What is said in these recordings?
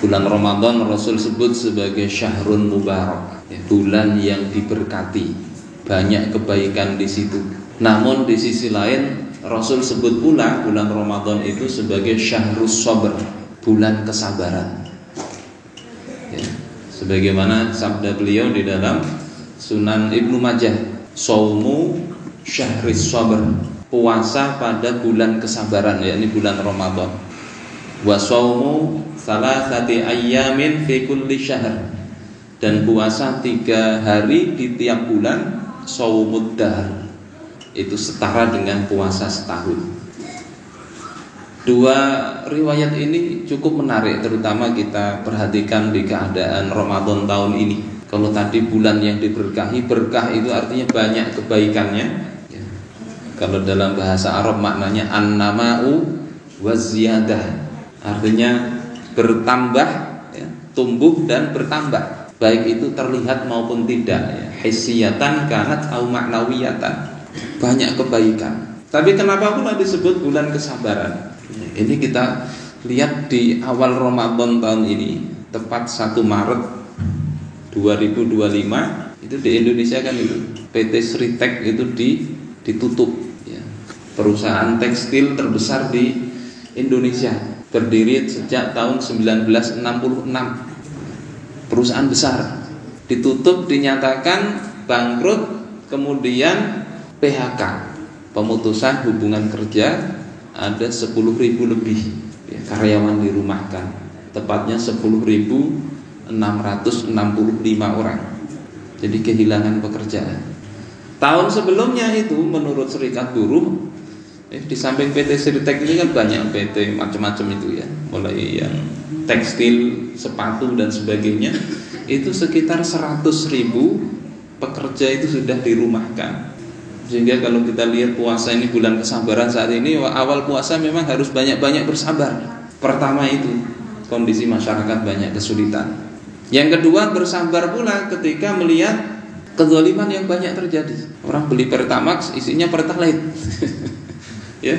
Bulan Ramadan Rasul sebut sebagai syahrun mubarak, bulan yang diberkati, banyak kebaikan di situ. Namun di sisi lain Rasul sebut pula bulan Ramadan itu sebagai syahrus sabr, bulan kesabaran. Ya, sebagaimana sabda beliau di dalam Sunan Ibnu Majah, saumu syahris sabr, puasa pada bulan kesabaran, yakni bulan Ramadan. Wa saumu salasati ayyamin fi kulli syahr, dan puasa 3 hari di tiap bulan, saumud dahr, itu setara dengan puasa setahun. Dua riwayat ini cukup menarik, terutama kita perhatikan di keadaan Ramadan tahun ini. Kalau tadi bulan yang diberkahi, berkah itu artinya banyak kebaikannya. Kalau dalam bahasa Arab maknanya an-nama'u wa ziyadah, artinya bertambah, ya, tumbuh dan bertambah, baik itu terlihat maupun tidak, ya. Hissiyatan kanat au ma'nawiyatan, banyak kebaikan. Tapi kenapa pula disebut bulan kesabaran? Ini kita lihat di awal Ramadan tahun ini, tepat 1 Maret 2025, itu di Indonesia kan itu PT Sritek itu ditutup, ya. Perusahaan tekstil terbesar di Indonesia, berdiri sejak tahun 1966, perusahaan besar, ditutup, dinyatakan bangkrut, kemudian PHK, pemutusan hubungan kerja, ada 10.000 lebih, ya, karyawan dirumahkan, tepatnya 10.665 orang, jadi kehilangan pekerjaan. Tahun sebelumnya itu menurut Serikat Buruh, di samping PT Sritek ini kan banyak PT macam-macam itu, ya, mulai yang tekstil, sepatu dan sebagainya, itu sekitar 100.000 pekerja itu sudah dirumahkan. Sehingga kalau kita lihat puasa ini bulan kesabaran saat ini, awal puasa memang harus banyak-banyak bersabar. Pertama itu kondisi masyarakat banyak kesulitan. Yang kedua, bersabar pula ketika melihat kezaliman yang banyak terjadi. Orang beli Pertamax isinya Pertalite. Ya,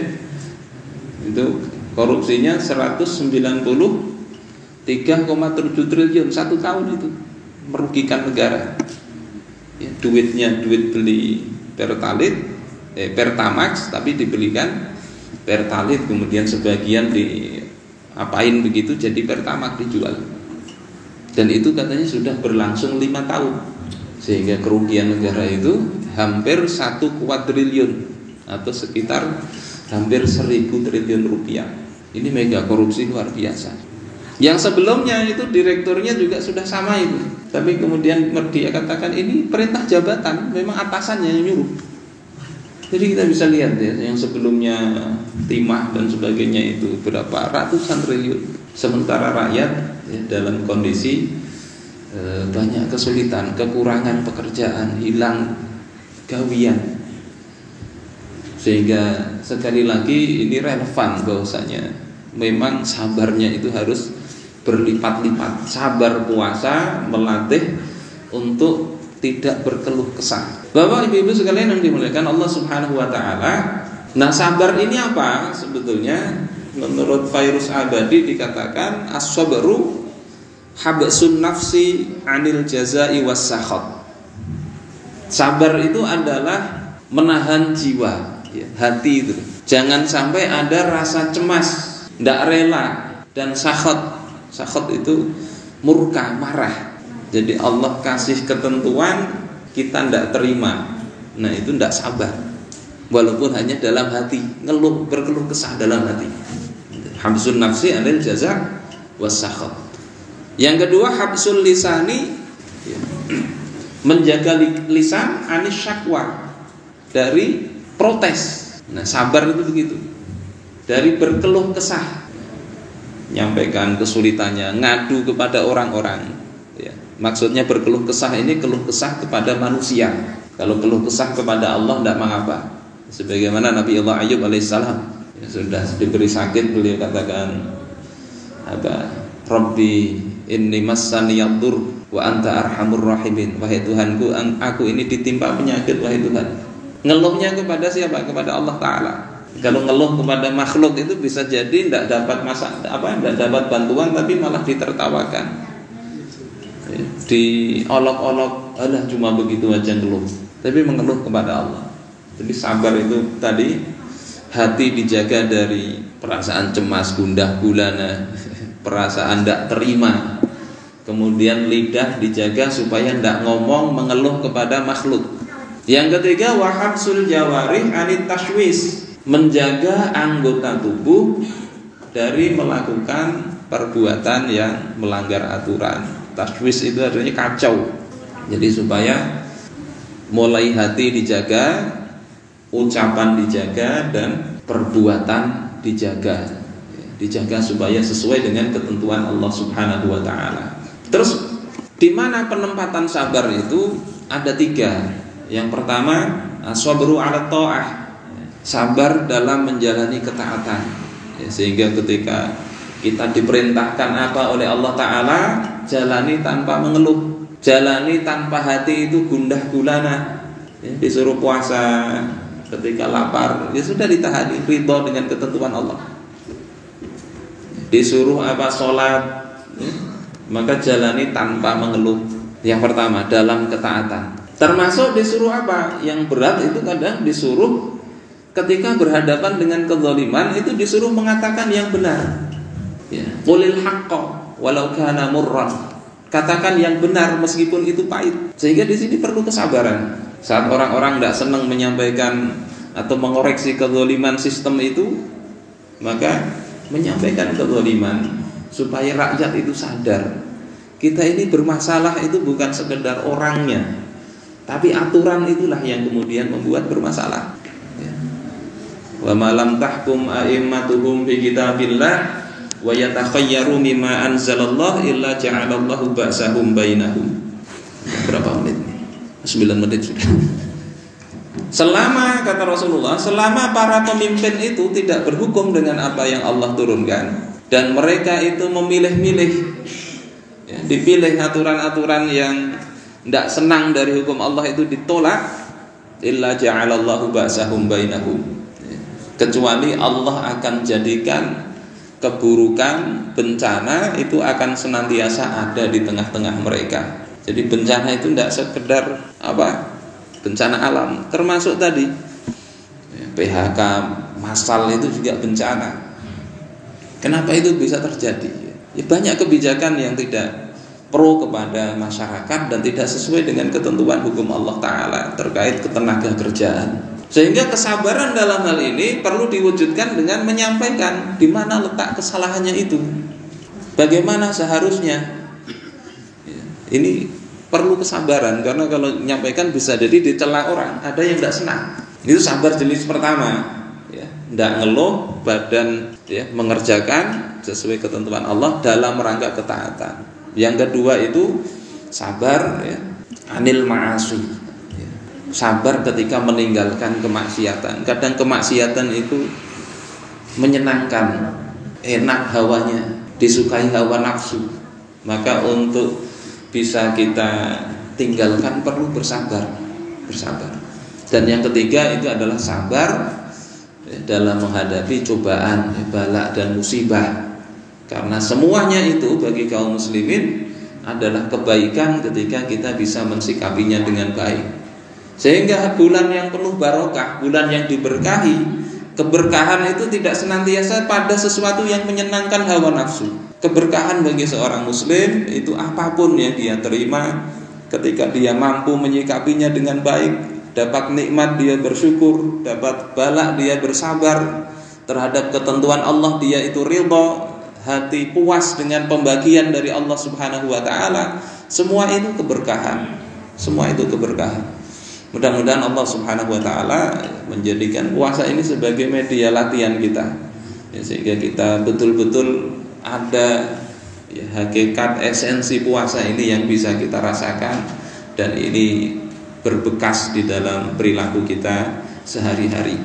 itu korupsinya 193,7 triliun 1 tahun, itu merugikan negara, ya, duitnya duit beli Pertamax, tapi dibelikan Pertalite, kemudian sebagian diapain begitu jadi Pertamax dijual, dan itu katanya sudah berlangsung 5 tahun, sehingga kerugian negara itu hampir 1 kuadriliun atau sekitar hampir 1.000 triliun rupiah. Ini mega korupsi luar biasa. Yang sebelumnya itu direkturnya juga sudah sama itu, tapi kemudian dia katakan ini perintah jabatan, memang atasannya yang nyuruh. Jadi kita bisa lihat, ya, yang sebelumnya timah dan sebagainya itu berapa ratusan triliun, sementara rakyat, ya, dalam kondisi banyak kesulitan, kekurangan pekerjaan, hilang gawian. Sehingga sekali lagi ini relevan bahwasanya memang sabarnya itu harus berlipat-lipat. Sabar puasa melatih untuk tidak berkeluh kesah. Bapak ibu-ibu sekalian yang dimuliakan Allah Subhanahu wa taala, nah sabar ini apa sebetulnya? Menurut Fairuz Abadi dikatakan as-sabru habsun nafsi 'anil jazai was sakhat. Sabar itu adalah menahan jiwa, ya, hati itu. Jangan sampai ada rasa cemas, tidak rela, dan sakhat. Sakhat itu murka, marah. Jadi Allah kasih ketentuan, kita tidak terima. Nah itu tidak sabar. Walaupun hanya dalam hati, ngeluh, berkeluh kesah dalam hati. Habsun nafsi 'anil jaza' was sakhat. Yang kedua, habsul lisani, ya, menjaga lisan anis syakwa, dari protes. Nah sabar itu begitu, dari berkeluh kesah, nyampaikan kesulitannya, ngadu kepada orang-orang, ya. Maksudnya berkeluh kesah ini keluh kesah kepada manusia. Kalau keluh kesah kepada Allah tidak mengapa. Sebagaimana Nabi Allah Ayub alaihissalam, ya, sudah diberi sakit, beliau katakan apa? Rabbi inni massaniyaddur wa anta arhamur rahimin. Wahai Tuhanku, aku ini ditimpa penyakit, wahai Tuhan. Ngeluhnya kepada siapa? Kepada Allah Ta'ala. Kalau ngeluh kepada makhluk itu bisa jadi tidak dapat tidak dapat bantuan, tapi malah ditertawakan, diolok-olok, alah cuma begitu aja ngeluh, tapi mengeluh kepada Allah. Jadi sabar itu tadi, hati dijaga dari perasaan cemas, gundah gulana, perasaan tidak terima. Kemudian lidah dijaga supaya tidak ngomong mengeluh kepada makhluk. Yang ketiga, wahabsul jawarih anit tashwis, menjaga anggota tubuh dari melakukan perbuatan yang melanggar aturan. Tashwis itu artinya kacau. Jadi supaya mulai hati dijaga, ucapan dijaga, dan perbuatan dijaga supaya sesuai dengan ketentuan Allah Subhanahu wa taala. Terus di mana penempatan sabar itu ada 3. Yang pertama, as-sabru 'ala tha'ah, sabar dalam menjalani ketaatan, sehingga ketika kita diperintahkan apa oleh Allah Ta'ala, jalani tanpa mengeluh, jalani tanpa hati itu gundah gulana. Disuruh puasa, ketika lapar ya sudah ditahani, ridho dengan ketentuan Allah. Disuruh sholat, maka jalani tanpa mengeluh. Yang pertama, dalam ketaatan. Termasuk disuruh apa? Yang berat itu kadang disuruh ketika berhadapan dengan kezaliman, itu disuruh mengatakan yang benar. Qulil haqqo walau kana murran. Katakan yang benar meskipun itu pahit. Sehingga di sini perlu kesabaran. Saat orang-orang tidak senang menyampaikan atau mengoreksi kezaliman sistem itu, maka menyampaikan kezaliman supaya rakyat itu sadar. Kita ini bermasalah itu bukan sekedar orangnya, tapi aturan itulah yang kemudian membuat bermasalah. Wa ma lam tahkum a'immatuhum bi kitabillah wa yatakhayyaru mimma anzalallah illa ja'alallahu ba'sahum bainahum. Berapa menit nih? 9 menit sudah. Selama, kata Rasulullah, selama para pemimpin itu tidak berhukum dengan apa yang Allah turunkan, dan mereka itu memilih-milih, dipilih aturan-aturan yang tidak senang dari hukum Allah itu ditolak, illa ja'alallahu ba'sahum bainahum, kecuali Allah akan jadikan keburukan, bencana itu akan senantiasa ada di tengah-tengah mereka. Jadi bencana itu tidak sekedar bencana alam, termasuk tadi PHK massal itu juga bencana. Kenapa itu bisa terjadi? Banyak kebijakan yang tidak pro kepada masyarakat dan tidak sesuai dengan ketentuan hukum Allah Ta'ala terkait ketenaga kerjaan. Sehingga kesabaran dalam hal ini perlu diwujudkan dengan menyampaikan di mana letak kesalahannya itu, bagaimana seharusnya. Ini perlu kesabaran, karena kalau menyampaikan bisa jadi dicela orang, ada yang tidak senang. Itu sabar jenis pertama, tidak ngeluh, badan mengerjakan sesuai ketentuan Allah dalam rangka ketaatan. Yang kedua itu sabar anil ma'asi, sabar ketika meninggalkan kemaksiatan. Kadang kemaksiatan itu menyenangkan, enak hawanya, disukai hawa nafsu. Maka untuk bisa kita tinggalkan perlu bersabar. Dan yang ketiga itu adalah sabar dalam menghadapi cobaan, bala dan musibah. Karena semuanya itu bagi kaum muslimin adalah kebaikan ketika kita bisa mensikapinya dengan baik. Sehingga bulan yang penuh barokah, bulan yang diberkahi, keberkahan itu tidak senantiasa pada sesuatu yang menyenangkan hawa nafsu. Keberkahan bagi seorang muslim itu apapun yang dia terima, ketika dia mampu menyikapinya dengan baik, dapat nikmat dia bersyukur, dapat bala dia bersabar, terhadap ketentuan Allah dia itu ridha, hati puas dengan pembagian dari Allah Subhanahu wa taala. Semua itu keberkahan. Mudah-mudahan Allah Subhanahu wa taala menjadikan puasa ini sebagai media latihan kita, sehingga kita betul-betul ada hakikat esensi puasa ini yang bisa kita rasakan, dan ini berbekas di dalam perilaku kita sehari-hari.